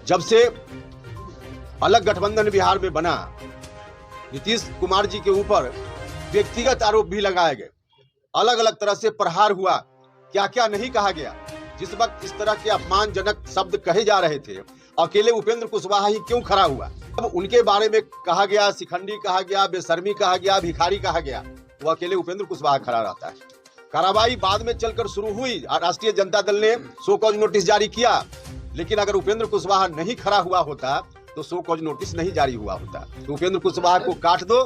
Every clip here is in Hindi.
जब से अलग गठबंधन बिहार में बना, नीतीश कुमार जी के ऊपर व्यक्तिगत आरोप भी लगाए गए, अलग अलग तरह से प्रहार हुआ, क्या क्या नहीं कहा गया। जिस वक्त इस तरह के अपमानजनक शब्द कहे जा रहे थे, अकेले उपेंद्र कुशवाहा ही क्यों खड़ा हुआ? अब उनके बारे में कहा गया, शिखंडी कहा गया, बेशर्मी कहा गया, भिखारी कहा गया, वो अकेले उपेंद्र कुशवाहा खड़ा रहता है। कार्रवाई बाद में चलकर शुरू हुई, राष्ट्रीय जनता दल ने शो कॉज नोटिस जारी किया, लेकिन अगर उपेंद्र कुशवाहा नहीं खड़ा हुआ होता तो शो कॉज नोटिस नहीं जारी हुआ होता। तो उपेंद्र कुशवाहा को काट दो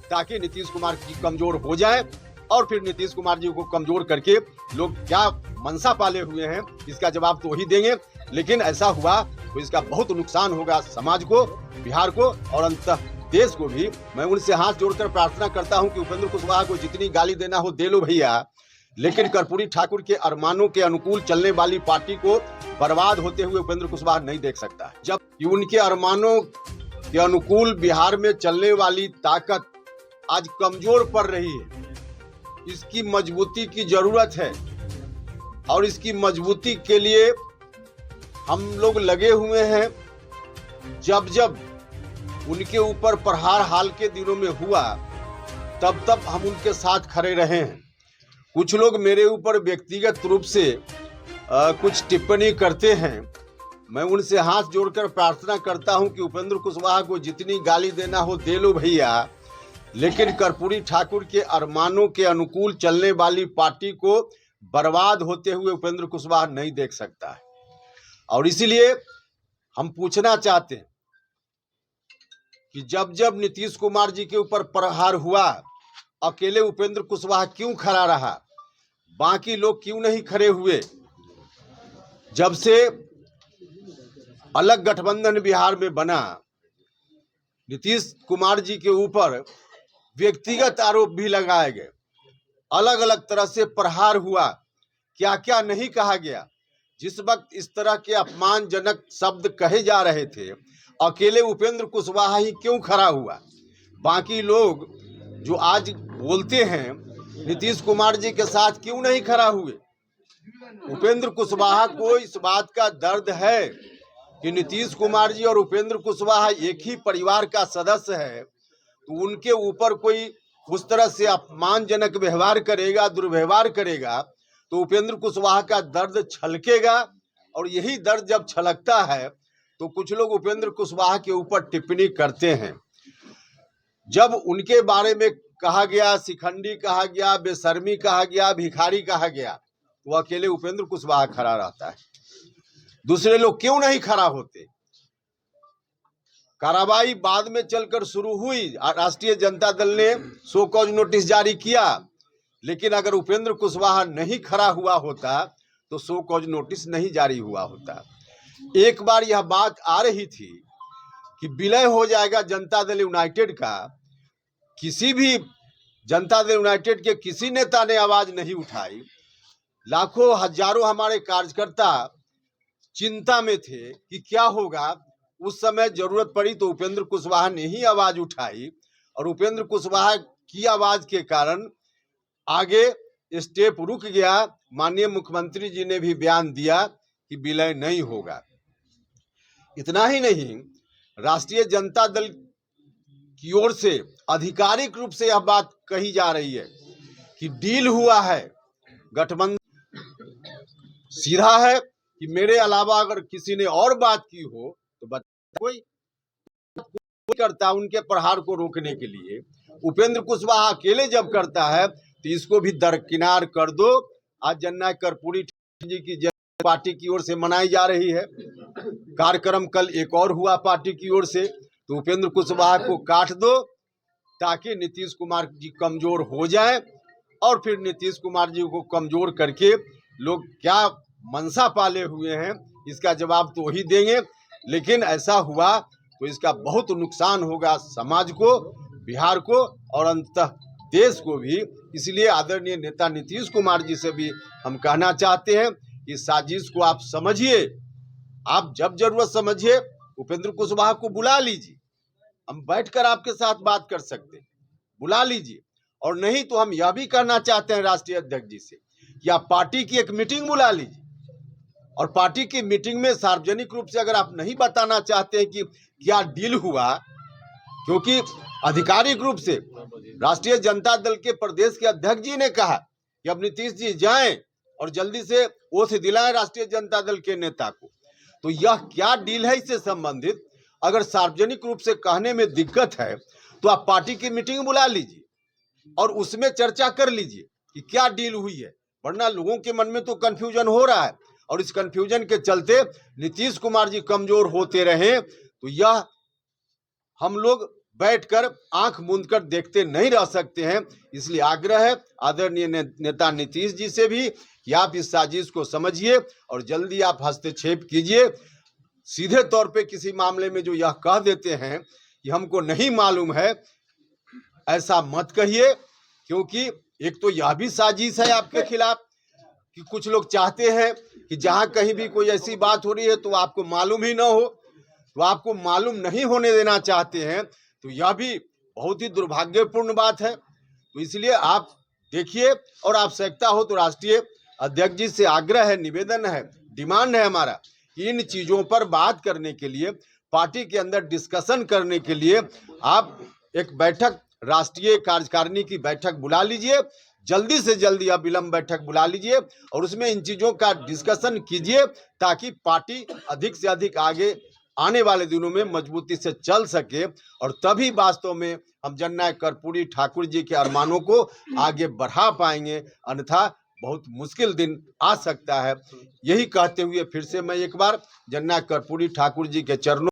ताकि नीतीश कुमार जी कमजोर हो जाए, और फिर नीतीश कुमार जी को कमजोर करके लोग क्या मनसा पाले हुए हैं इसका जवाब तो वही देंगे। लेकिन ऐसा हुआ तो इसका बहुत नुकसान होगा समाज को, बिहार को और अंततः देश को भी। मैं उनसे हाथ जोड़कर प्रार्थना करता हूं कि उपेंद्र कुशवाहा को जितनी गाली देना हो दे लो भैया, लेकिन कर्पूरी ठाकुर के अरमानों के अनुकूल चलने वाली पार्टी को बर्बाद होते हुए उपेंद्र कुशवाहा नहीं देख सकता। जब उनके अरमानों के अनुकूल बिहार में चलने वाली ताकत आज कमजोर पड़ रही है, इसकी मजबूती की जरूरत है, और इसकी मजबूती के लिए हम लोग लगे हुए हैं। जब जब उनके ऊपर प्रहार हाल के दिनों में हुआ, तब तब हम उनके साथ खड़े रहे हैं। कुछ लोग मेरे ऊपर व्यक्तिगत रूप से कुछ टिप्पणी करते हैं, मैं उनसे हाथ जोड़कर प्रार्थना करता हूं कि उपेंद्र कुशवाहा को जितनी गाली देना हो दे लो भैया, लेकिन कर्पूरी ठाकुर के अरमानों के अनुकूल चलने वाली पार्टी को बर्बाद होते हुए उपेंद्र कुशवाहा नहीं देख सकता है। और इसीलिए हम पूछना चाहते हैं कि जब जब नीतीश कुमार जी के ऊपर प्रहार हुआ, अकेले उपेंद्र कुशवाहा क्यों खड़ा रहा, बाकी लोग क्यों नहीं खड़े हुए? जब से अलग गठबंधन बिहार में बना, नीतीश कुमार जी के ऊपर व्यक्तिगत आरोप भी लगाए गए, अलग अलग तरह से प्रहार हुआ, क्या क्या नहीं कहा गया। जिस वक्त इस तरह के अपमानजनक शब्द कहे जा रहे थे, अकेले उपेंद्र कुशवाहा ही क्यों खड़ा हुआ? बाकी लोग जो आज बोलते हैं नीतीश कुमार जी के साथ क्यों नहीं खड़ा हुए? उपेंद्र कुशवाहा को इस बात का दर्द है कि नीतीश कुमार जी और उपेंद्र कुशवाहा एक ही परिवार का सदस्य है, तो उनके ऊपर कोई उस तरह से अपमानजनक व्यवहार करेगा, दुर्व्यवहार करेगा, तो उपेंद्र कुशवाहा का दर्द छलकेगा। और यही दर्द जब छलकता है तो कुछ लोग उपेंद्र कुशवाहा के ऊपर टिप्पणी करते हैं। जब उनके बारे में कहा गया, शिखंडी कहा गया, बेशर्मी कहा गया, भिखारी कहा गया, वो अकेले उपेंद्र कुशवाहा खड़ा रहता है, दूसरे लोग क्यों नहीं खड़ा होते? कार्रवाई बाद में चलकर शुरू हुई, राष्ट्रीय जनता दल ने शो कॉज नोटिस जारी किया, लेकिन अगर उपेंद्र कुशवाहा नहीं खड़ा हुआ होता तो शो कॉज नोटिस नहीं जारी हुआ होता। एक बार यह बात आ रही थी कि विलय हो जाएगा जनता दल यूनाइटेड का, किसी भी जनता दल यूनाइटेड के किसी नेता ने आवाज नहीं उठाई। लाखों हजारों हमारे कार्यकर्ता चिंता में थे कि क्या होगा। उस समय जरूरत पड़ी तो उपेंद्र कुशवाहा ने ही आवाज उठाई, और उपेंद्र कुशवाहा की आवाज के कारण आगे स्टेप रुक गया। माननीय मुख्यमंत्री जी ने भी बयान दिया कि विलय नहीं होगा। इतना ही नहीं, राष्ट्रीय जनता दल की ओर से आधिकारिक रूप से यह बात कही जा रही है कि डील हुआ है, गठबंधन सीधा है कि मेरे अलावा अगर किसी ने और बात की हो तो कोई करता उनके प्रहार को रोकने के लिए। उपेंद्र कुशवाहा अकेले जब करता है तो इसको भी दरकिनार कर दो। आज जननायक कर्पूरी जी की जयंती पार्टी की ओर से मनाई जा रही है, कार्यक्रम कल एक और हुआ पार्टी की ओर से, तो उपेंद्र कुशवाहा को काट दो ताकि नीतीश कुमार जी कमजोर हो जाए, और फिर नीतीश कुमार जी को कमजोर करके लोग क्या मनसा पाले हुए हैं इसका जवाब तो वही देंगे। लेकिन ऐसा हुआ तो इसका बहुत नुकसान होगा समाज को, बिहार को और अंततः देश को भी। इसलिए आदरणीय नेता नीतीश कुमार जी से भी हम कहना चाहते हैं कि साजिश को आप समझिए, आप जब जरूरत समझिए उपेंद्र कुशवाहा को बुला लीजिए, हम बैठकर आपके साथ बात कर सकते हैं, बुला लीजिए। और नहीं तो हम यह भी कहना चाहते हैं राष्ट्रीय अध्यक्ष जी से कि आप पार्टी की एक मीटिंग बुला लीजिए, और पार्टी की मीटिंग में सार्वजनिक रूप से अगर आप नहीं बताना चाहते हैं कि क्या डील हुआ, क्योंकि आधिकारिक रूप से राष्ट्रीय जनता दल के प्रदेश के अध्यक्ष जी ने कहा कि अब नीतीश जी जाएं और जल्दी से ओथ दिलाएं राष्ट्रीय जनता दल के नेता को, तो यह क्या डील है इससे संबंधित अगर सार्वजनिक रूप से कहने में दिक्कत है तो आप पार्टी की मीटिंग बुला लीजिए और उसमें चर्चा कर लीजिए कि क्या डील हुई है, वरना लोगों के मन में तो कंफ्यूजन हो रहा है और इस कंफ्यूजन के चलते नीतीश कुमार जी कमजोर होते रहे तो यह हम लोग बैठकर आंख मूंद कर देखते नहीं रह सकते हैं। इसलिए आग्रह है आदरणीय नेता नीतीश जी से भी कि आप इस साजिश को समझिए और जल्दी आप हस्तक्षेप कीजिए। सीधे तौर पे किसी मामले में जो यह कह देते हैं कि हमको नहीं मालूम है, ऐसा मत कहिए, क्योंकि एक तो यह भी साजिश है आपके खिलाफ कि कुछ लोग चाहते हैं कि जहां कहीं भी कोई ऐसी बात हो रही है तो आपको मालूम ही ना हो, तो आपको मालूम नहीं होने देना चाहते हैं, तो यह भी बहुत ही दुर्भाग्यपूर्ण बात है। तो इसलिए आप देखिए और आवश्यकता हो तो राष्ट्रीय अध्यक्ष जी से आग्रह है, निवेदन है, डिमांड है हमारा कि इन चीज़ों पर बात करने के लिए, पार्टी के अंदर डिस्कशन करने के लिए आप एक बैठक, राष्ट्रीय कार्यकारिणी की बैठक बुला लीजिए, जल्दी से जल्दी आप विलंब बैठक बुला लीजिए और उसमें इन चीज़ों का डिस्कशन कीजिए ताकि पार्टी अधिक से अधिक आगे आने वाले दिनों में मजबूती से चल सके और तभी वास्तव में हम जननायक कर्पूरी ठाकुर जी के अरमानों को आगे बढ़ा पाएंगे, अन्यथा बहुत मुश्किल दिन आ सकता है। यही कहते हुए फिर से मैं एक बार जननायक कर्पूरी ठाकुर जी के चरणों